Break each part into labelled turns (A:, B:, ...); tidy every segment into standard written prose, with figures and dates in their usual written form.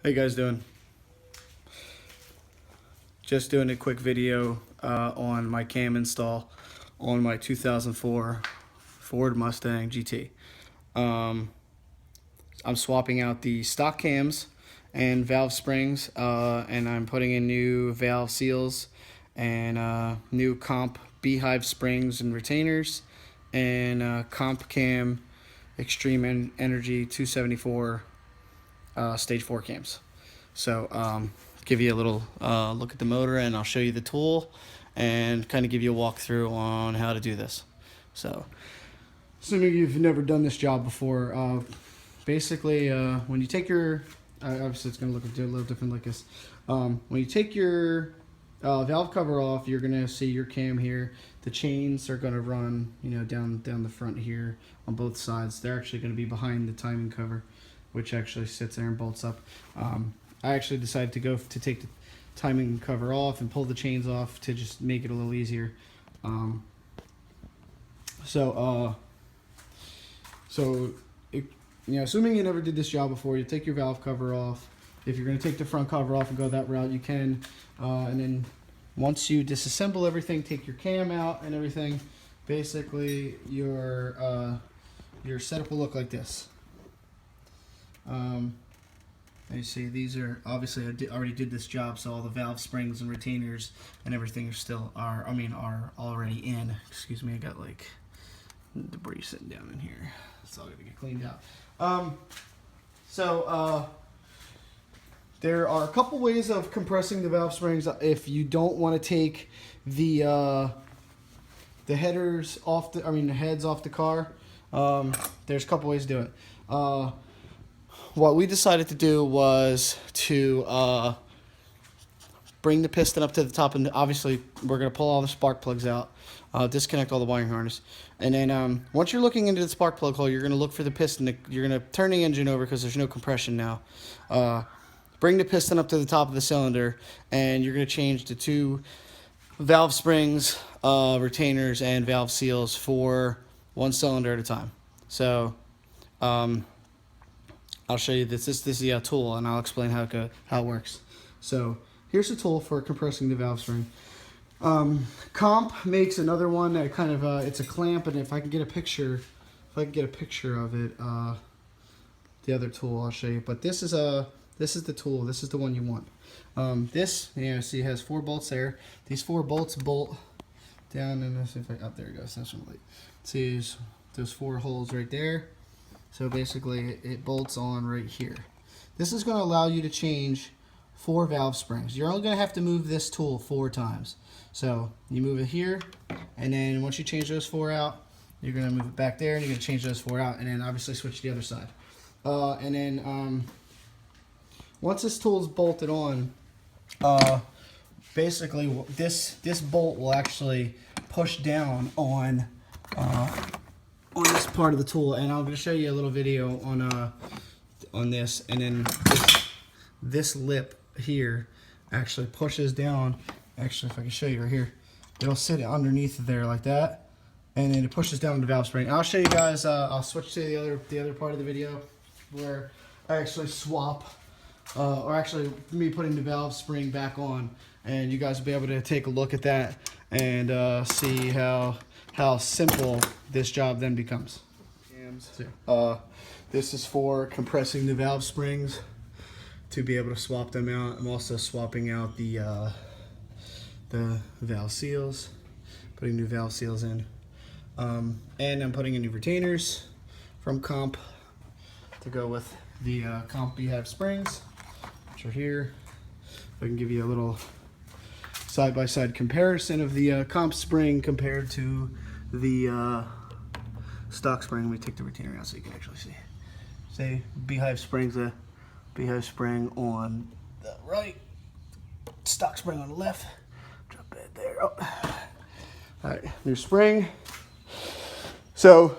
A: How you guys doing? Just doing a quick video on my cam install on my 2004 Ford Mustang GT. I'm swapping out the stock cams and valve springs, and I'm putting in new valve seals and new comp beehive springs and retainers, and comp cam extreme energy 274 stage 4 cams. So give you a little look at the motor, and I'll show you the tool and kind of give you a walkthrough on how to do this. So assuming you've never done this job before, basically when you take your obviously it's going to look a little different like this. When you take your valve cover off, you're going to see your cam here. The chains are going to run, down the front here on both sides. They're actually going to be behind the timing cover, which actually sits there and bolts up. I actually decided to take the timing cover off and pull the chains off to just make it a little easier. Assuming you never did this job before, you take your valve cover off. If you're going to take the front cover off and go that route, you can. And then once you disassemble everything, take your cam out and everything, basically your setup will look like this. You see, these are obviously I already did this job, so all the valve springs and retainers and everything are already in. Excuse me, I got like debris sitting down in here. It's all gonna get cleaned out. There are a couple ways of compressing the valve springs. If you don't want to take the headers off the heads off the car, there's a couple ways to do it. What we decided to do was to bring the piston up to the top, and obviously we're going to pull all the spark plugs out, disconnect all the wiring harness, and then once you're looking into the spark plug hole, you're going to look for the piston. You're going to turn the engine over because there's no compression now. Bring the piston up to the top of the cylinder, and you're going to change the two valve springs, retainers, and valve seals for one cylinder at a time. So I'll show you this. This is the tool, and I'll explain how it works. So here's the tool for compressing the valve spring. Comp makes another one that kind of it's a clamp, and if I can get a picture of it, the other tool I'll show you. But this is the tool. This is the one you want. This, see, it has 4 bolts there. These 4 bolts bolt down, and there it goes. That's one light. See those 4 holes right there. So basically it bolts on right here. This is going to allow you to change 4 valve springs. You're only going to have to move this tool 4 times. So you move it here, and then once you change those 4 out, you're going to move it back there, and you're going to change those 4 out, and then obviously switch to the other side. And then once this tool is bolted on, basically this bolt will actually push down on this part of the tool, and I'm going to show you a little video on this. And then this lip here actually pushes down. Actually, if I can show you right here, it'll sit underneath there like that, and then it pushes down the valve spring. I'll show you guys. I'll switch to the other part of the video where I actually swap, or actually me putting the valve spring back on, and you guys will be able to take a look at that and see how simple this job then becomes. This is for compressing the valve springs to be able to swap them out. I'm also swapping out the valve seals, putting new valve seals in, and I'm putting in new retainers from Comp to go with the Comp beehive springs, which are here. If I can give you a little side-by-side comparison of the Comp spring compared to the stock spring. Let me take the retainer out so you can actually see. Say beehive spring's a beehive spring on the right, stock spring on the left. Drop that there. Oh. All right, new spring. So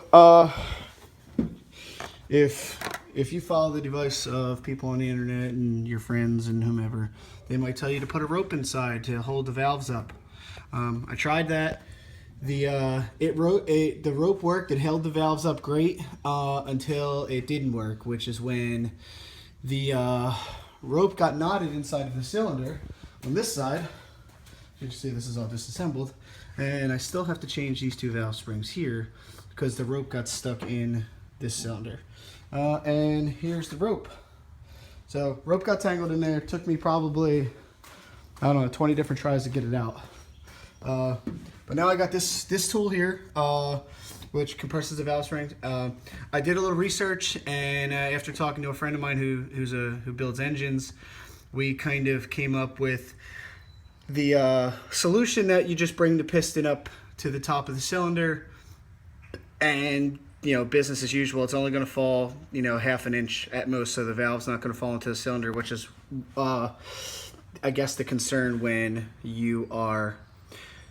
A: if you follow the advice of people on the internet and your friends and whomever, they might tell you to put a rope inside to hold the valves up. I tried that. The rope worked. It held the valves up great until it didn't work, which is when the rope got knotted inside of the cylinder on this side. You can see this is all disassembled, and I still have to change these 2 valve springs here because the rope got stuck in this cylinder. And here's the rope. So rope got tangled in there. It took me probably, I don't know, 20 different tries to get it out. But now I got this tool here, which compresses the valve springs. I did a little research, and after talking to a friend of mine who builds engines, we kind of came up with the solution that you just bring the piston up to the top of the cylinder, and business as usual. It's only going to fall half an inch at most, so the valve's not going to fall into the cylinder, which is I guess the concern when you are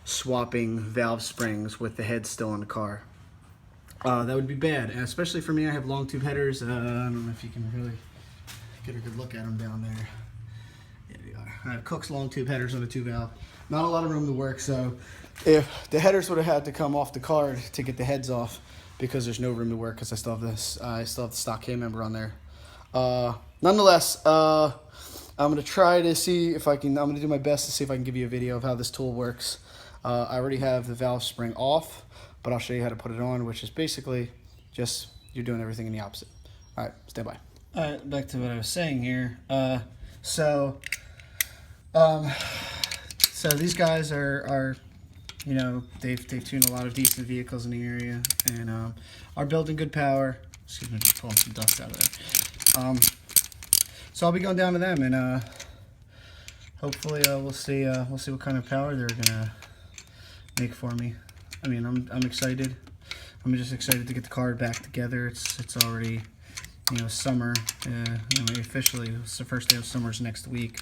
A: swapping valve springs with the head still in the car. That would be bad, and especially for me. I have long tube headers. I don't know if you can really get a good look at them down there. Yeah, they are. I have Cook's long tube headers on the 2 valve. Not a lot of room to work, so if the headers would have had to come off the card to get the heads off, because there's no room to work because I still have the stock K member on there. Nonetheless, I'm gonna try to see if I can. I'm gonna do my best to see if I can give you a video of how this tool works. I already have the valve spring off, but I'll show you how to put it on, which is basically just you're doing everything in the opposite. All right, stand by. All right, back to what I was saying here. So these guys are they've tuned a lot of decent vehicles in the area, and are building good power. Excuse me, just pulling some dust out of there. So I'll be going down to them, and hopefully we'll see what kind of power they're gonna make for me. I mean, I'm excited. I'm just excited to get the car back together. It's already summer. Officially, it's the first day of summer's next week.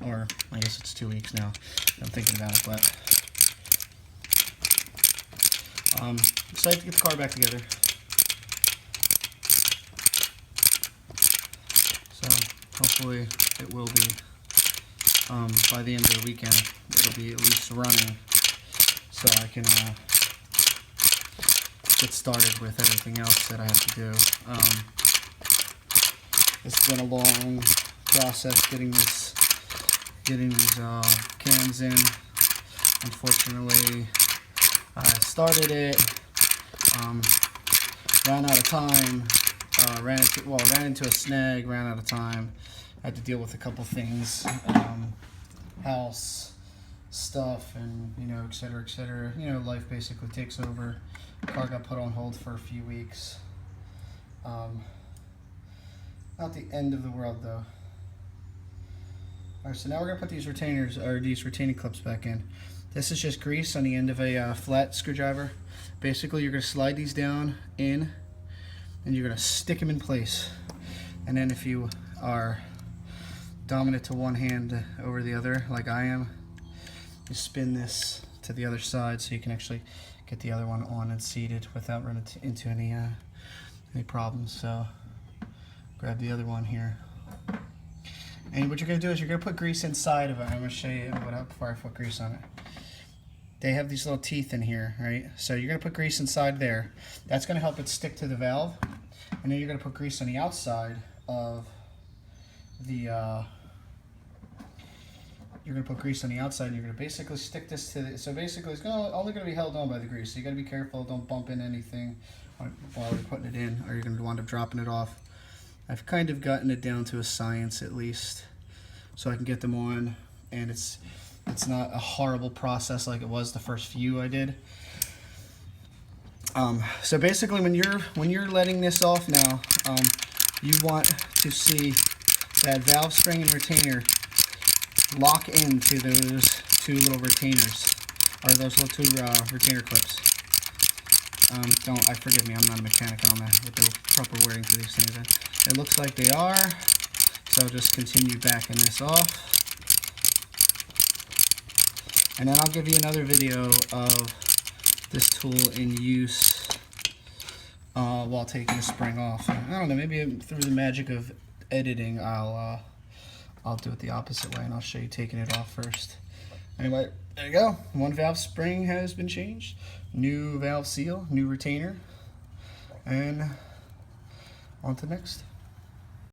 A: Or I guess it's 2 weeks now. I'm thinking about it, but excited to get the car back together. So hopefully it will be by the end of the weekend. It'll be at least running, so I can get started with everything else that I have to do. It's been a long process getting these cans in. Unfortunately, I started it, ran out of time, ran into a snag, ran out of time. I had to deal with a couple things, house stuff, and et cetera, et cetera. Life basically takes over. Car got put on hold for a few weeks. Not the end of the world though. Alright, so now we're going to put these retaining clips back in. This is just grease on the end of a flat screwdriver. Basically, you're going to slide these down in, and you're going to stick them in place. And then if you are dominant to one hand over the other, like I am, you spin this to the other side so you can actually get the other one on and seated without running into any problems. So grab the other one here. And what you're going to do is you're going to put grease inside of it. I'm going to show you before I put grease on it. They have these little teeth in here, right? So you're going to put grease inside there. That's going to help it stick to the valve. And then you're going to put grease on the outside of the... you're going to put grease on the outside, and you're going to basically stick this to the... So basically it's only going to be held on by the grease. So you got to be careful. Don't bump in anything while you're putting it in, or you're going to wind up dropping it off. I've kind of gotten it down to a science at least, so I can get them on, and it's not a horrible process like it was the first few I did. So basically, when you're letting this off now, you want to see that valve spring and retainer lock into those 2 little retainers, or those little 2 retainer clips. Forgive me, I'm not a mechanic on that with the proper wording for these things. It looks like they are, so I'll just continue backing this off. And then I'll give you another video of this tool in use while taking the spring off. I don't know, maybe through the magic of editing, I'll do it the opposite way, and I'll show you taking it off first. Anyway, there you go. One valve spring has been changed. New valve seal, new retainer, and on to the next.